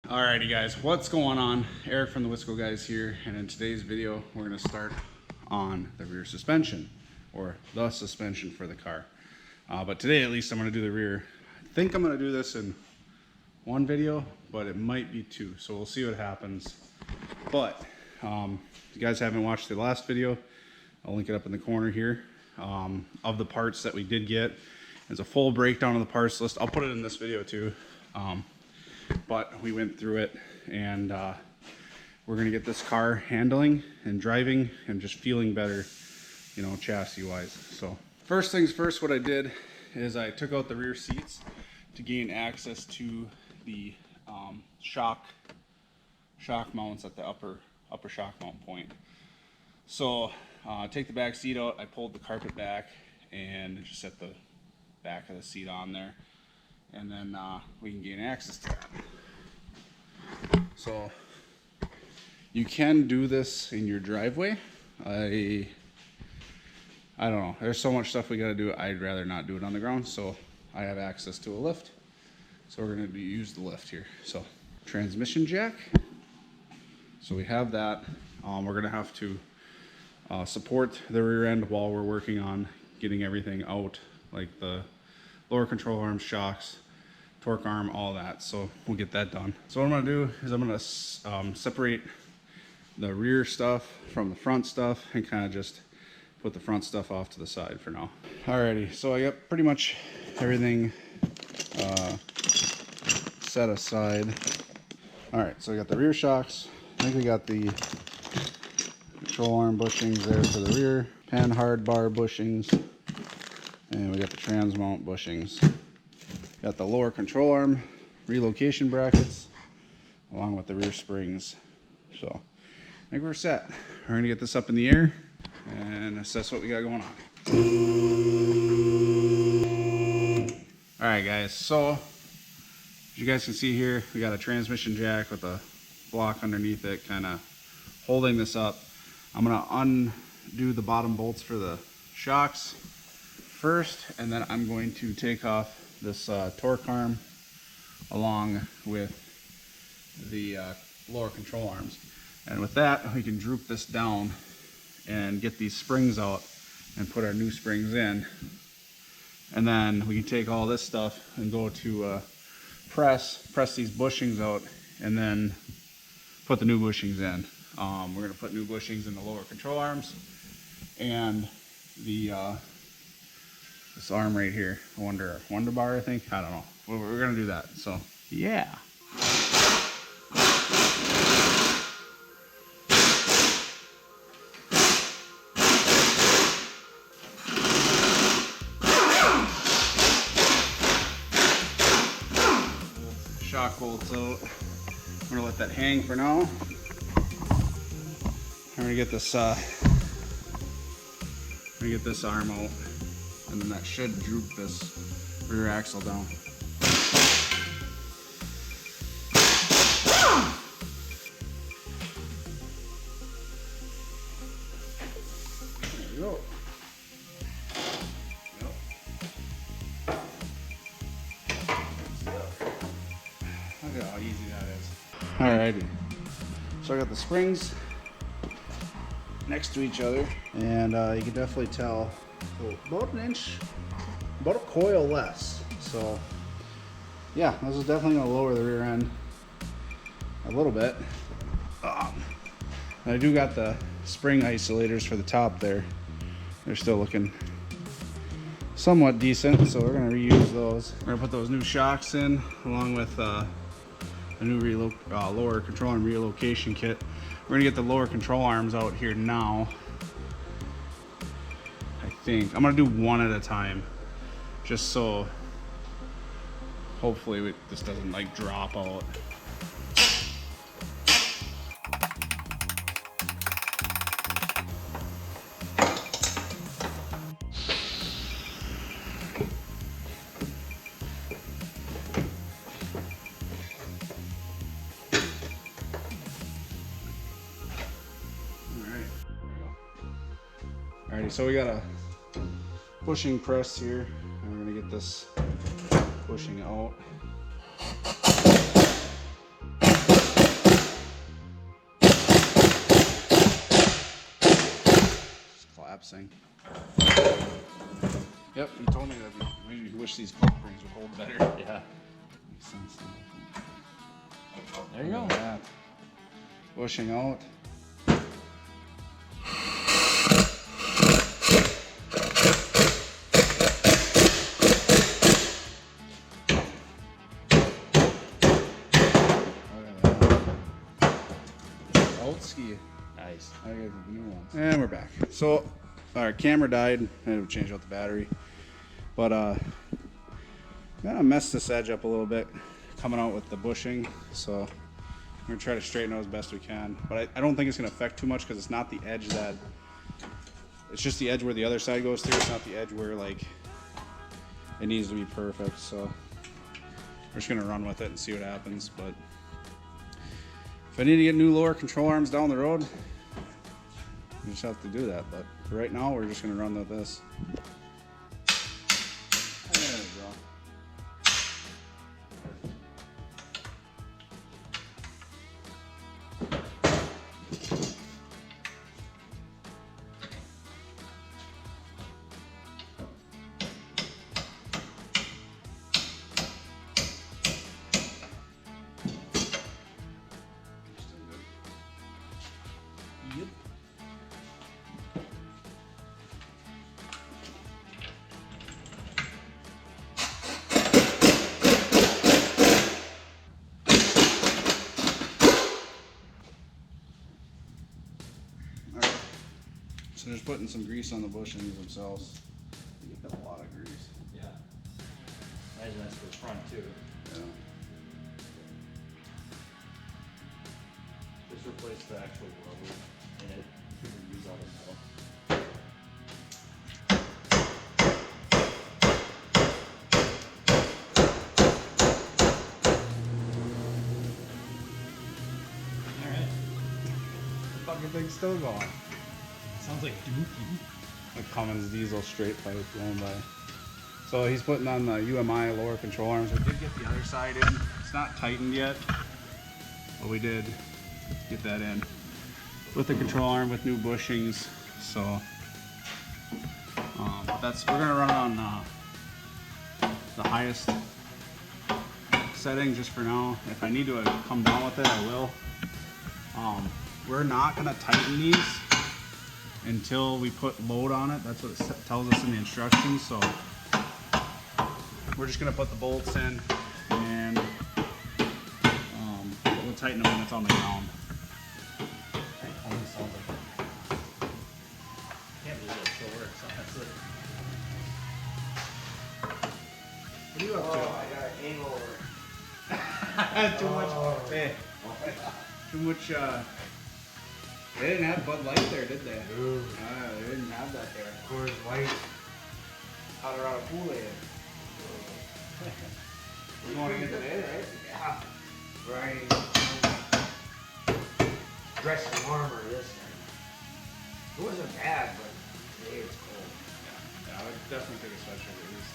Alrighty guys, what's going on? Eric from TheWiscoGuyz here, and in today's video we're going to start on the rear suspension, or the suspension for the car. But today at least I'm going to do the rear. I think I'm going to do this in one video, but it might be two, so we'll see what happens. But if you guys haven't watched the last video, I'll link it up in the corner here, of the parts that we did get. There's a full breakdown of the parts list. I'll put it in this video too. But we went through it, and we're gonna get this car handling and driving and just feeling better, you know, chassis wise. So first things first, what I did is I took out the rear seats to gain access to the shock mounts at the upper shock mount point. So take the back seat out, I pulled the carpet back and just set the back of the seat on there, and then we can gain access to that. So you can do this in your driveway. I don't know, there's so much stuff we got to do. I'd rather not do it on the ground, so I have access to a lift, so we're going to use the lift here. So transmission jack, so we have that. We're going to have to support the rear end while we're working on getting everything out, like the lower control arms, shocks, torque arm, all that. So we'll get that done. So what I'm going to do is I'm going to separate the rear stuff from the front stuff and kind of just put the front stuff off to the side for now. Alrighty, so I got pretty much everything set aside. Alright, so I got the rear shocks. I think we got the control arm bushings there for the rear, pan hard bar bushings, and we got the trans mount bushings. Got the lower control arm relocation brackets along with the rear springs. So I think we're set. We're gonna get this up in the air and assess what we got going on. Alright guys, so as you guys can see here, we got a transmission jack with a block underneath it kind of holding this up. I'm gonna undo the bottom bolts for the shocks first, and then I'm going to take off this torque arm along with the lower control arms, and with that we can droop this down and get these springs out and put our new springs in, and then we can take all this stuff and go to press these bushings out and then put the new bushings in. We're going to put new bushings in the lower control arms and the this arm right here, Wonder Bar, I think. I don't know. We're gonna do that. So yeah. Shock bolts out. I'm gonna let that hang for now. I'm gonna get this arm out, and then that should droop this rear axle down. There we go. Yep. Look at how easy that is. Alrighty. So I got the springs next to each other, and you can definitely tell about an inch, about a coil less. So yeah, this is definitely going to lower the rear end a little bit. I do got the spring isolators for the top there. They're still looking somewhat decent, so we're going to reuse those. We're going to put those new shocks in along with a new lower control arm relocation kit. We're going to get the lower control arms out here now. I think I'm gonna do one at a time, just so hopefully this doesn't like drop out. Alrighty, so we got a bushing press here, and we're gonna get this bushing out. collapsing. Yep, he told me that maybe he wished these plug springs would hold better. Yeah. Makes sense. There you go. That. Bushing out. Nice. I got the new ones. And we're back. So our camera died. I had to change out the battery. But gotta mess this edge up a little bit coming out with the bushing. So we're gonna try to straighten out as best we can. But I don't think it's gonna affect too much because it's not the edge that, it's just the edge where the other side goes through. It's not the edge where like it needs to be perfect. So we're just gonna run with it and see what happens. But if I need to get new lower control arms down the road, we just have to do that. But for right now, we're just going to run with this. There we go. Yep. Alright. So just putting some grease on the bushings themselves. You get a lot of grease. Yeah. Imagine that's for the front too. Yeah. Just replace the actual rubber in it. Use all the metal. Alright. The fucking thing's still going. Sounds like dookie. A Cummins diesel straight pipe going by. So he's putting on the UMI lower control arms. We did get the other side in. It's not tightened yet, but we did get that in with the control arm with new bushings. So we're gonna run it on the highest setting just for now. If I need to come down with it, I will. We're not gonna tighten these until we put load on it. That's what it tells us in the instructions. So we're just gonna put the bolts in and we'll tighten them when it's on the ground. Can't believe it still works, honestly. What are you up to? Oh, I got an angle over. Too much. Hey. Too much. They didn't have Bud Light there, did they? Ooh. They didn't have that there. Coors Light. Colorado Kool-Aid. We're going to get today, right? Yeah. Right. Dressing warmer this thing. It wasn't bad, but today it's cold. Yeah, I would definitely take a sweatshirt at least.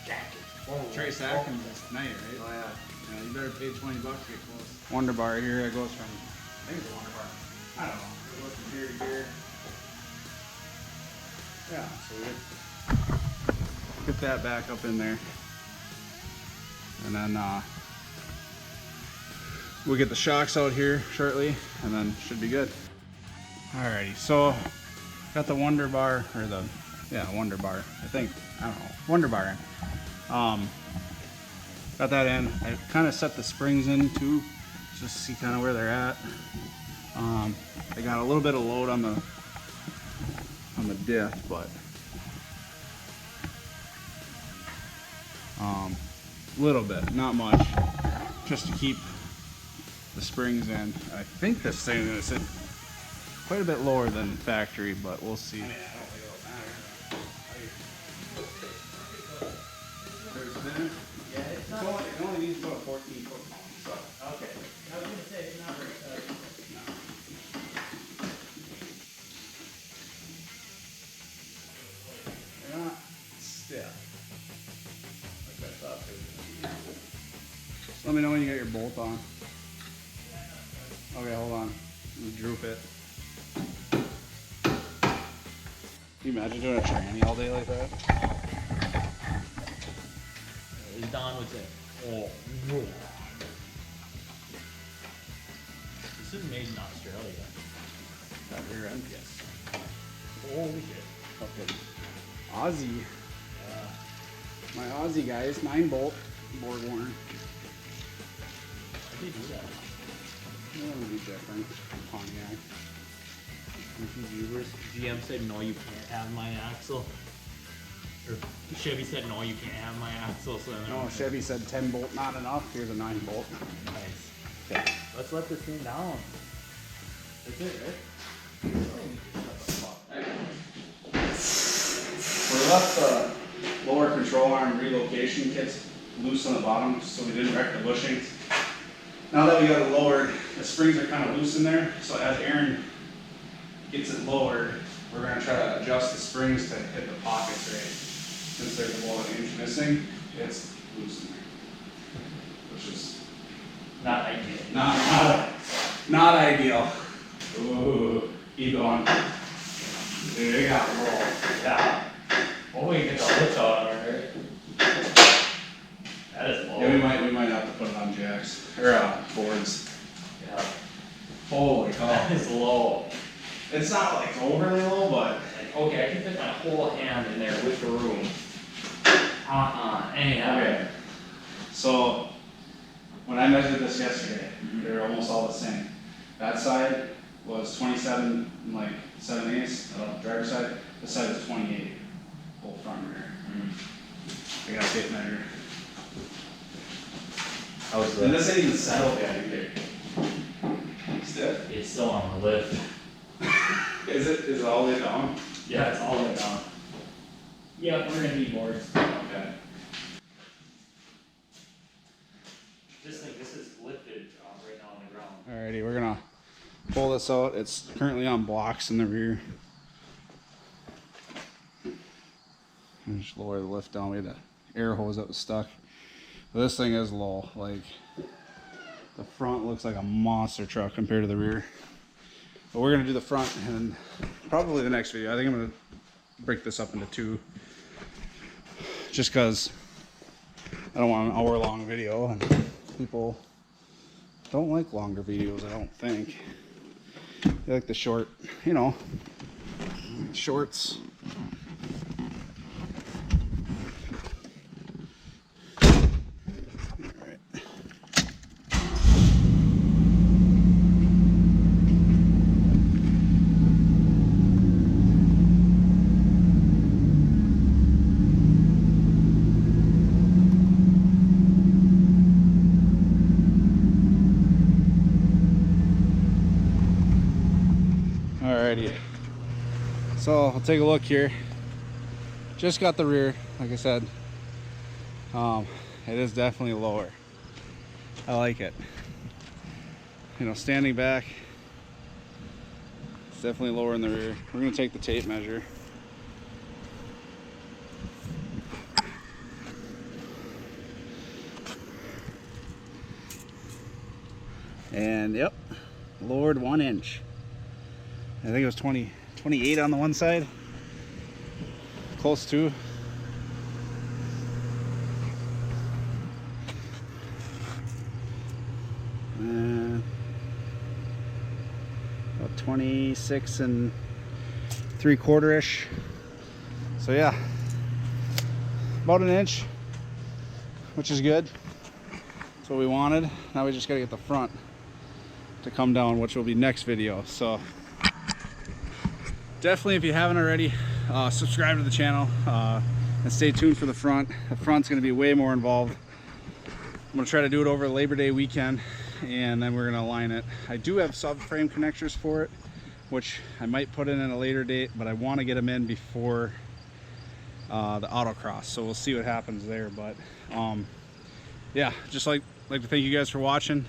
Jackets. Whoa, Trace whoa. Atkins this night, right? Oh yeah. Yeah, you better pay $20 to get close. Wonder Bar here. It goes from, I think it's a Wonder Bar. I don't know. It goes from here to here. Yeah, so we get that back up in there. And then we'll get the shocks out here shortly, and then should be good. Alrighty, so got the Wonder Bar, or the, yeah, Wonder Bar, I think. I don't know. Wonder Bar in. Got that in. I kind of set the springs in too, just to see kind of where they're at. They got a little bit of load on the diff, but little bit, not much, just to keep the springs in. I think this thing is gonna sit quite a bit lower than factory, but we'll see. I mean, I don't think it'll matter. Yeah, it's not. It only needs about 14 foot long, so. Okay. I was gonna say it's not very tight. They're not stiff. Like I thought they would be. Let me know when you got your bolt on. Okay, hold on. Let me droop it. you imagine doing a tranny all day like that? As Don would say, oh, no. This is made in Australia. That rear end? Yes. Holy shit. Okay. Aussie. My Aussie guys, 9-bolt board warner. How do you do that? That would be different. Pontiac. GM said, no, you can't have my axle. Or Chevy said, no, you can't have my axle. So No, Chevy said 10-bolt not enough. Here's a 9-bolt. Nice. Okay. Let's let this thing down. That's it, right? We left the lower control arm relocation kits loose on the bottom so we didn't wreck the bushings. Now that we got it lowered, the springs are kind of loose in there, so as Aaron gets it lowered, we're going to try to adjust the springs to hit the pockets right. Since there's about 1 inch missing, it's loose in there, which is Not ideal. not ideal. Ooh, keep going. Dude, it got roll. Yeah. Oh, we get the lift out on it, right? That is low. Yeah, we might have to put it on jacks or boards. Yeah. Holy cow! That is low. It's not like overly low, but Like, okay, I can fit my whole hand in there with the room. Anyhow. okay. So when I measured this yesterday, they're almost all the same. That side was 27 and like 7/8, driver's side. This side is 28, whole front and rear. I got a tape measure. How's And this ain't even settled yet either. Stiff? It's still on the lift. Is it all the way down? Yeah, it's all the way down. Yeah, we're gonna need boards. Okay. This is lifted right now on the ground. Alrighty, we're gonna pull this out. It's currently on blocks in the rear. And just lower the lift down. We had an air hose that was stuck. But this thing is low. Like the front looks like a monster truck compared to the rear. But we're gonna do the front and probably the next video. I think I'm gonna break this up into 2. Just cause I don't want an hour-long video and people don't like longer videos, I don't think. They like the short, you know, shorts. Alright. Alrighty, so I'll take a look here. Just got the rear, like I said. It is definitely lower. I like it. You know, standing back, it's definitely lower in the rear. We're gonna take the tape measure. And yep, lowered 1 inch. I think it was 28 on the one side. Close to. About 26 and 3/4-ish. So yeah, about 1 inch, which is good. That's what we wanted. Now we just gotta get the front to come down, which will be next video. So definitely, if you haven't already, subscribe to the channel and stay tuned for the front. The front's going to be way more involved. I'm going to try to do it over Labor Day weekend, and then we're going to align it. I do have subframe connectors for it, which I might put in at a later date, but I want to get them in before the autocross, so we'll see what happens there. But yeah, just like to thank you guys for watching.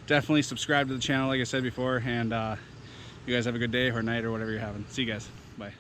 Definitely subscribe to the channel, like I said before, and you guys have a good day or night or whatever you're having. See you guys. Bye.